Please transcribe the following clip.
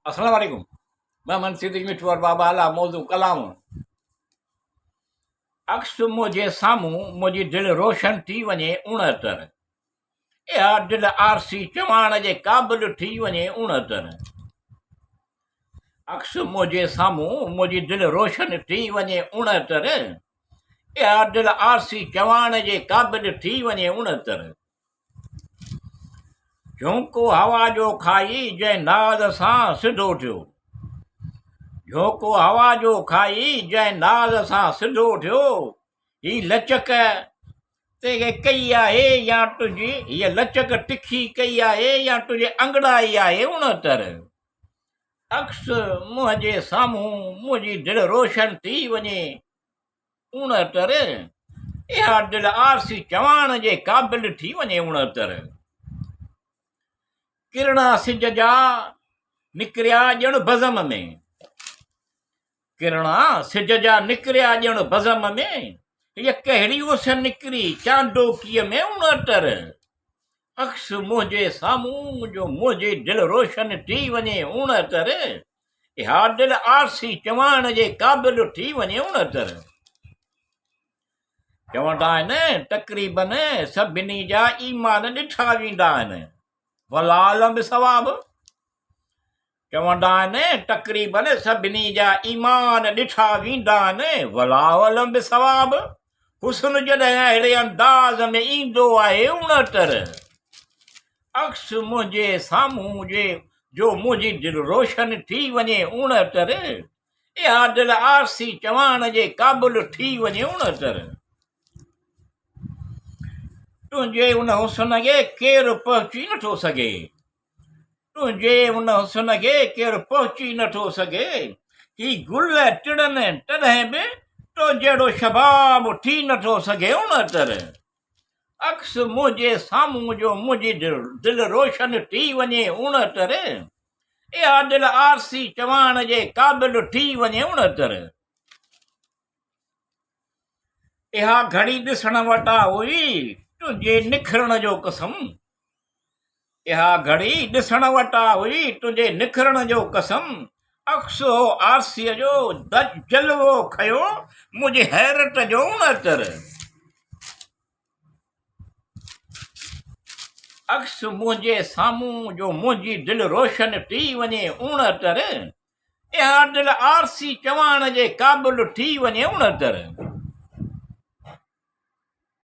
अस्सलाम वालेकुम। मैं मनसिदी मिठू और बाबा आला मौजू क़लाम। अक्स मुंहिंजे साम्हूं मुंहिंजी दिलि रोशन थी वञे उणहतरि। इहा दिलि आरसी चवाण जे क़ाबिल थी वञे उणहतरि। अक्स मुंहिंजे साम्हूं मुंहिंजी दिलि रोशन थी वञे उणहतरि। इहा दिलि आरसी चवाण जे क़ाबिल थी वञे उणहतरि। झोंको हवा जो खाई जंहिं नाज़ सां सिधो थियो। झोंको हवा जो खाई जंहिं नाज़ सां सिधो थियो। ही लचक ते कई आहे या तुंहिंजी, हीअ लचक तिखी कई आहे या तुंहिंजे अंगड़ाई आहे उणहतरि। अक्स मुंहिंजे साम्हूं मुंहिंजी दिलि रोशन थी वञे उणहतरि। इहा दिलि आरसी चवाण जे क़ाबिल थी वञे उणहतरि। किरणा सिज जा निकिरिया ॼण बज़म में। किरणा सिज जा निकिरिया ॼण बज़म में। हीअ कहिड़ी उस निकिरी चांदोकीअ में उणहतरि। अक्स मुंहिंजे साम्हूं जो मुंहिंजी दिलि रोशन थी वञे उणहतरि। इहा दिलि आरसी चवाण जे क़ाबिल थी वञे उणहतरि। चवंदा आहिनि तक़रीबन सभिनी जा ईमान ॾिठा वेंदा आहिनि, वलाल बि सवाब। चवंदा आहिनि तक़रीबन सभिनी जा ईमान ॾिठा वेंदा आहिनि, वलाल बि सवाब। हुस्न जॾहिं अहिड़े अंदाज़ में ईंदो आहे उणहतरि। अक्स मुंहिंजे साम्हूं जो मुंहिंजी दिलि रोशन थी वञे उणहतरि। इहा दिलि आरसी चवाण जे क़ाबिल थी वञे उणहतरि। तुंहिंजे उन हुस्न खे केरु पहुची नथो सघे। तुंहिंजे उन हुस्न खे केरु पहुची नथो सघे। ही गुल टिड़नि तॾहिं बि तो जहिड़ो शबाब थी नथो सघे उणहतरि। अक्स मुंहिंजे साम्हूं जो मुंहिंजी दिलि रोशन थी वञे उणहतरि। इहा दिलि आरसी चवाण जे क़ाबिल थी वञे उणहतरि। इहा घड़ी ॾिसण वटां हुई तुंहिंजे निखरण जो कसम। इहा घड़ी ॾिसण वटां हुई तुंहिंजे निखरण जो कसम। अक्स हो आरसीअ जो जलवो खयो मुंहिंजी हैरत जो उणहतरि। अक्स मुंहिंजे साम्हूं जो मुंहिंजी दिलि रोशन थी वञे उणहतरि। इहा दिलि आरसी चवाण जे क़ाबिल थी वञे उणहतरि।